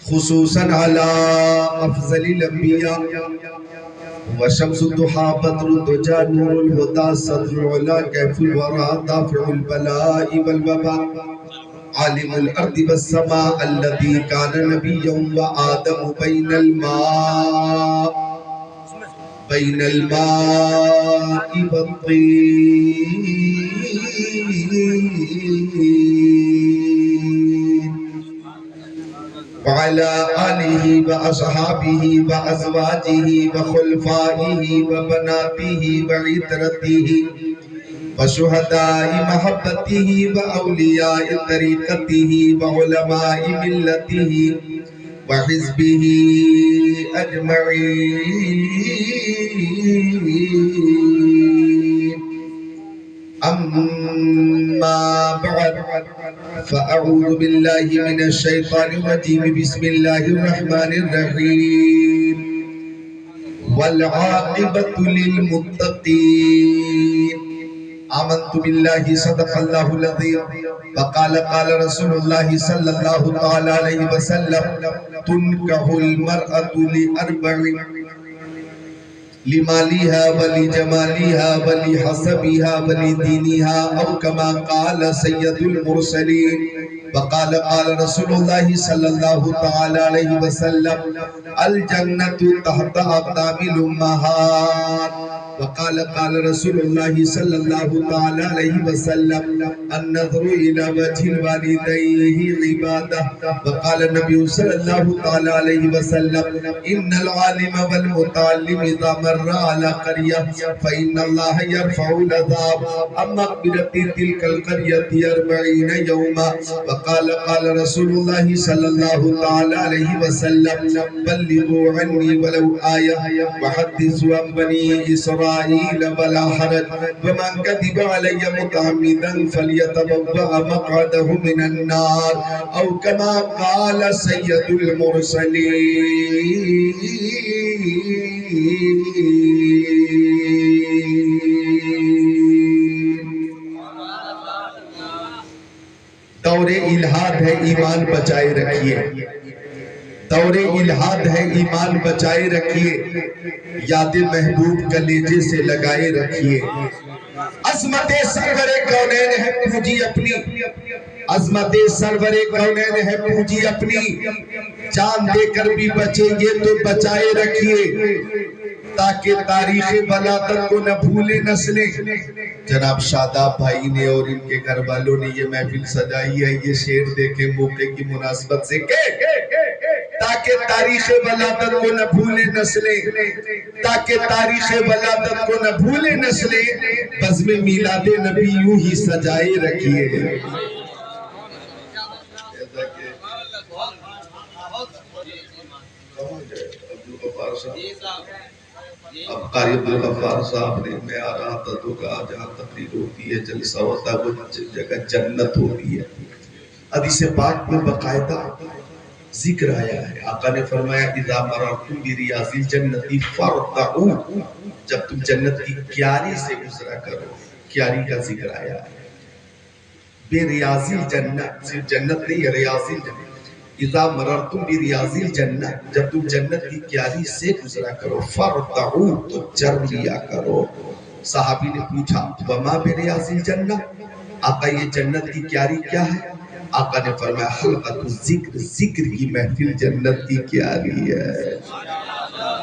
خصوصاً على افضل الانبیاء وشمس الضحى بدر الدجى نور الهدى صدر العلا كيف الورى دافع البلاء والوباء عالم الارض والسماء الذي كان نبيا وآدم بين الماء والطين وعلى آله وأصحابه وأزواجه وخلفائه وبناته وعترته وشهداء محبته وأولياء طريقته وعلماء ملته وحزبه أجمعين. أما بعد فأعوذ بالله من الشيطان الرجيم. بسم الله الرحمن الرحيم. والعاقبة للمتقين. آمنت بالله صدق الله العظيم. وقال قال رسول الله صلى الله تعالى عليه وسلم تنكح المرأة لأربع: لمالها ولجمالها ولحسبها ولدينها، أو كما قال سيد المرسلين. وقال قال رسول الله صلى الله تعالى عليه وسلم الجنة تحت أقدام الأمهات. وقال قال رسول الله صلى الله تعالى عليه وسلم النظر إلى وجه الوالدين عبادة. وقال النبي صلى الله تعالى عليه وسلم إن العالم والمتعلم إذا مر على قرية فإن الله يرفع العذاب عن مغفرة تلك القرية 40 يوما. وقال قال رسول الله صلى الله تعالى عليه وسلم بلغوا عني ولو آية وحدثوا عن بني إسرائيل ولا حرج. ومن كذب علي متعمدا فليتبوأ مقعده من النار، أو كما قال سيد المرسلين. دور الہاد ہے ایمان بچائے رکھیے، دور الہاد ہے ایمان بچائے رکھیے، یاد محبوب کلیجے سے لگائے رکھیے۔ عظمت سرور کونین ہے پوجی اپنی، عظمت سرور کونین ہے پوجی اپنی، جان دے کر بھی بچیں گے تو بچائے رکھیے تاکہ تاریخ ولادت کو نہ بھولے نسلیں۔ جناب شاداب بھائی نے اور ان کے گھر والوں نے یہ محفل سجائی ہے، یہ شعر دیکھیں موقع کی مناسبت سے کہ تاکہ تاریخ ولادت کو نہ بھولے نسلیں، تاکہ تاریخ ولادت کو نہ بھولے نسلیں، بزم میلاد نبی یوں ہی سجائے رکھیے۔ اب قاری عبدالغفار صاحب نے میں آ رہا تھا تو کہا جہاں تقریر ہوتی ہے جلسہ ہوتا ہے وہ جگہ جنت ہوتی ہے۔ حدیث پاک میں باقاعدہ ذکر آیا ہے، آقا نے فرمایا اذا مررتم بریاض الجنت فارتعوا، جب تم جنت کی کیاری سے گزرا کرو، کیاری کا ذکر آیا ہے۔ بریاض الجنت، صرف جنت نہیں ہے، ریاض الجنت۔ اذا مررتم بریاض الجنت، جب تم جنت کی کیاری سے گزرا کرو، فارتعوا، تو چر لیا کرو۔ صحابی نے پوچھا وما بریاض الجنت، آقا یہ جنت کی کیاری کیا ہے؟ آقا نے فرمایا حلقۃ الذکر، ذکر کی محفل جنت کی کیاری ہے۔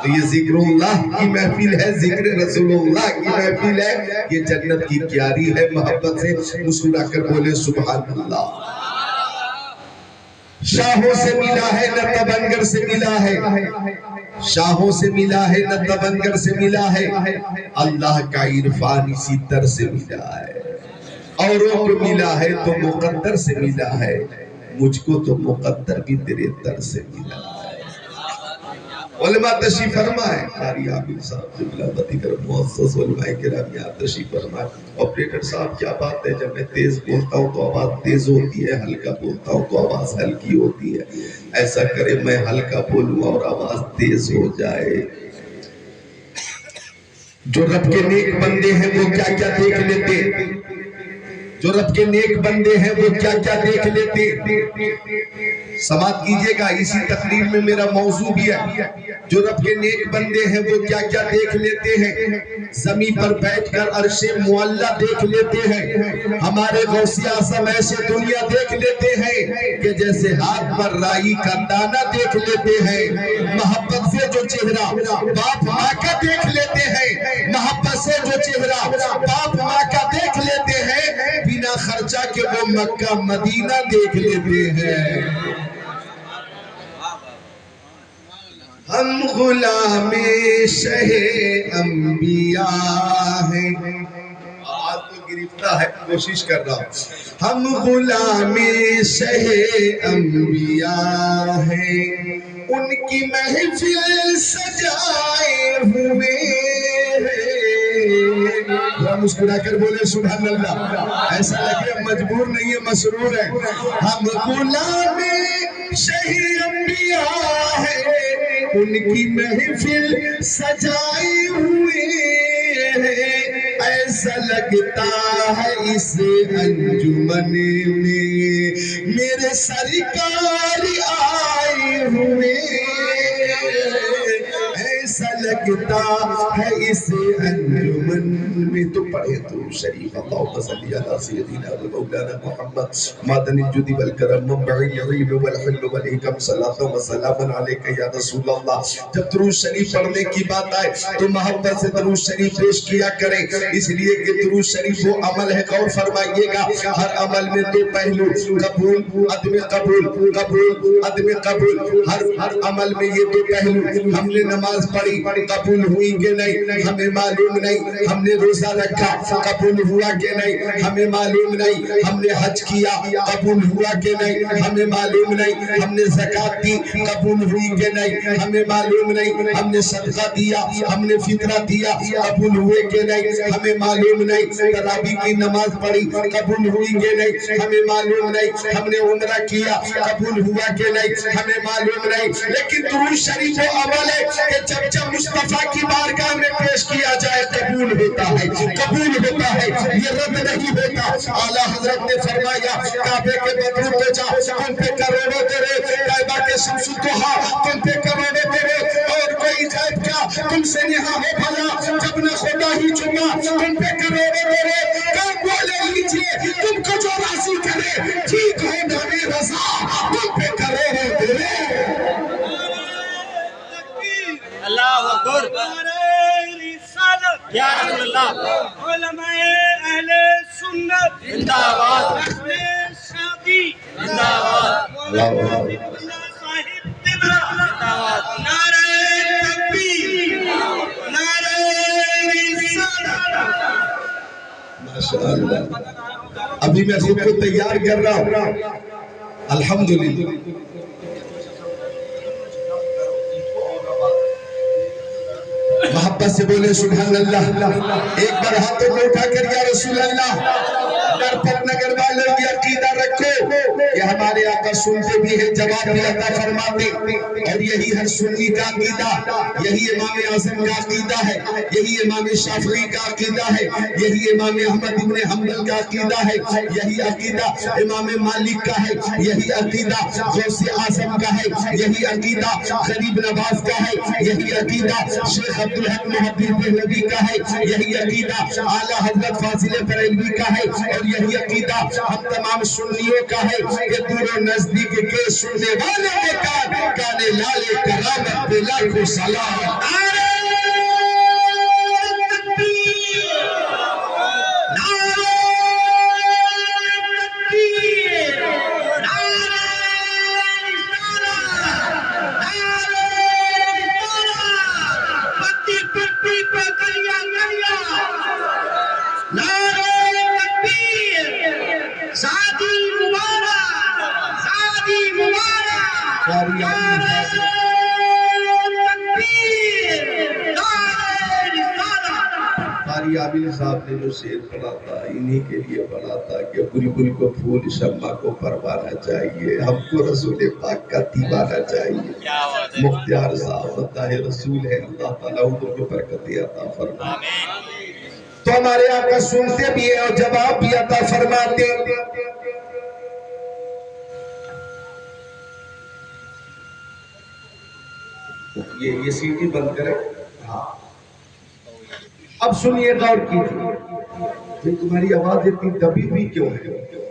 تو یہ ذکر اللہ کی محفل ہے، ذکر رسول اللہ کی محفل ہے، یہ جنت کی کیاری ہے۔ محبت سے مسکرا کر بولے سبحان اللہ۔ شاہوں سے ملا ہے نہ تبنگر سے ملا ہے، شاہوں سے ملا ہے نہ تبنگر سے ملا ہے، اللہ کا عرفان اسی در سے ملا ہے۔ اوروں کو ملا ہے تو مقدر سے ملا ہے، مجھ کو تو مقدر بھی تیرے در سے ملا ہے۔ علماء تشریف فرمائے، قاری عامر صاحب جبلہ بطیگر معزز علماء کرام یہاں تشریف فرمائے۔ آپریٹر صاحب کیا بات ہے، جب میں تیز بولتا ہوں تو آواز تیز ہوتی ہے، ہلکا بولتا ہوں تو آواز ہلکی ہوتی ہے۔ ایسا کرے میں ہلکا بولوں اور آواز تیز ہو جائے۔ جو رب کے نیک بندے ہیں وہ کیا کیا دیکھ لیتے، جو رب کے نیک بندے ہیں وہ کیا کیا دیکھ لیتے ہیں؟ سماعت کیجئے گا، اسی تقریر میں میرا موضوع بھی ہے۔ جو رب کے نیک بندے ہیں وہ کیا کیا دیکھ لیتے ہیں؟ زمین پر بیٹھ کر عرش معلیٰ دیکھ لیتے ہیں۔ ہمارے غوث اعظم ایسے دنیا دیکھ لیتے ہیں کہ جیسے ہاتھ پر رائی کا دانہ دیکھ لیتے ہیں۔ محبت سے جو چہرہ باپ ماں کا دیکھ لیتے ہیں، محبت سے جو چہرہ باپ ماں کا دیکھ لیتے ہیں، بنا خرچہ کے وہ مکہ مدینہ دیکھ لیتے ہیں۔ ہم غلام شہ انبیاء ہیں، آواز تو گرفتہ ہے، کوشش کر رہا ہوں۔ ہم غلام شہ انبیاء ہیں، ان کی محفل سجائے ہوئے ہیں۔ مسکرا کر بولے سبحان اللہ، ایسا لگے مجبور نہیں ہے، مسرور ہے۔ ہم غلام شہ انبیاء ہیں، ان کی محفل سجائے ہوئے ہیں۔ ایسا لگتا ہے اس انجمن میں میرے سرکار آئے ہوئے، ایسا لگتا ہے اس انجمن میں۔ تو پڑھے تو شریف اللہم صلی علی سیدنا و مولانا محمد مادن الجود والکرم منبع العلم والحلم والحکم صلاۃ و سلام علیک یا رسول اللہ۔ جب درود شریف پڑھنے کی بات آئے تو محبت سے درود شریف پیش کیا کریں، اس لیے کہ درود شریف وہ عمل ہے، غور فرمائیے گا۔ ہر عمل میں دو پہلو، قبول عدم قبول، قبول عدم قبول، ہر عمل میں یہ دو پہلو۔ ہم نے نماز پڑھی، قبول ہوئی کہ نہیں ہمیں معلوم نہیں۔ ہم نے روزہ رکھا، قبول ہوا کہ نہیں ہمیں معلوم نہیں۔ ہم نے حج کیا، قبول ہوا کہ نہیں ہمیں معلوم نہیں۔ ہم نے زکوٰۃ دی، قبول ہوئی کہ نہیں ہمیں معلوم نہیں۔ ہم نے صدقہ دیا، ہم نے فطرہ دیا، قبول ہوئے کہ نہیں ہمیں معلوم نہیں۔ تراویح کی نماز پڑھی، قبول ہوئی کہ نہیں ہمیں معلوم نہیں۔ ہم نے عمرہ کیا، قبول ہوا کہ نہیں ہمیں معلوم نہیں۔ لیکن درود شریف وہ عمل ہے کہ جب جب مصطفیٰ کی بارگاہ میں پیش کیا جائے قبول ہوتا ہے، قبول ہوتا ہے، یہ رد نہیں ہوتا۔ اعلیٰ حضرت نے فرمایا کعبے کے بدرو پہ جا، تم پہ کروڑوں تیرے، کعبہ کے شمس الضحیٰ تم پہ کروڑوں تیرے، اور کوئی جائب کیا تم سے نہا ہو بھلا، جب نہ خدا ہی چکا تم پہ کروڑوں تیرے۔ کام بولے لیجئے تم کو جو راضی کرے، ٹھیک ہو نامی رضا تم پہ کروڑوں تیرے۔ اللہ اکبر یا رسول اللہ۔ علماء اہل سنت زندہ باد، شادی زندہ باد، صاحب طبرہ زندہ باد، نعرہ تکبیر، نعرہ رسالت۔ ماشاءاللہ، ابھی میں خود کو تیار کر رہا ہوں، الحمدللہ۔ محبت سے بولے سبحان اللہ۔ ایک بار ہاتھوں کو اٹھا کر یا رسول اللہ، نرپت نگر والے یہ عقیدہ رکھو کہ ہمارے آقا سنتے بھی ہیں، جواب بھی عطا فرماتے، اور یہی ہر سنی کا عقیدہ، یہی امام اعظم کا عقیدہ ہے، یہی امام شافعی کا عقیدہ ہے، یہی امام احمد بن حنبل کا عقیدہ ہے، یہی عقیدہ امام مالک کا ہے، یہی عقیدہ غوث اعظم کا ہے، یہی عقیدہ غریب نواز کا ہے، یہی عقیدہ شیخ عبدالحق محدث دہلوی کا ہے، یہی عقیدہ اعلیٰ حضرت فاضل بریلوی کا ہے، اور یہی عقیدہ ہم تمام سنیوں کا ہے کہ دور و نزدیک کے سننے والے کانے لال کرامت پہ لاکھوں سلام۔ نعرہ تکبیر، نعرہ تکبیر، نعرہ رسالت، نعرہ رسالت، پتی پتی پہ کلیا کلیا، نعرہ تکبیر، شادی مبارک، شادی مبارک، نعرہ تکبیر، نعرہ رسالت۔ قاری عابد صاحب نے جو شعر پڑھا تھا انہی کے لیے پڑھا تھا کہ بلبل کو پھول شمع کو پروانا چاہیے، ہم کو رسول پاک کا دیوانہ چاہیے۔ مختار صاحب مداح رسول ہے، اللہ تعالیٰ ان کو برکت عطا فرمائے۔ تو ہمارے آقا سنتے بھی ہیں اور جواب بھی عطا فرماتے. یہ سیٹی بند کریں. ہاں اب سنیے غور کیجیے، تمہاری آواز اتنی دبی ہوئی کیوں ہے؟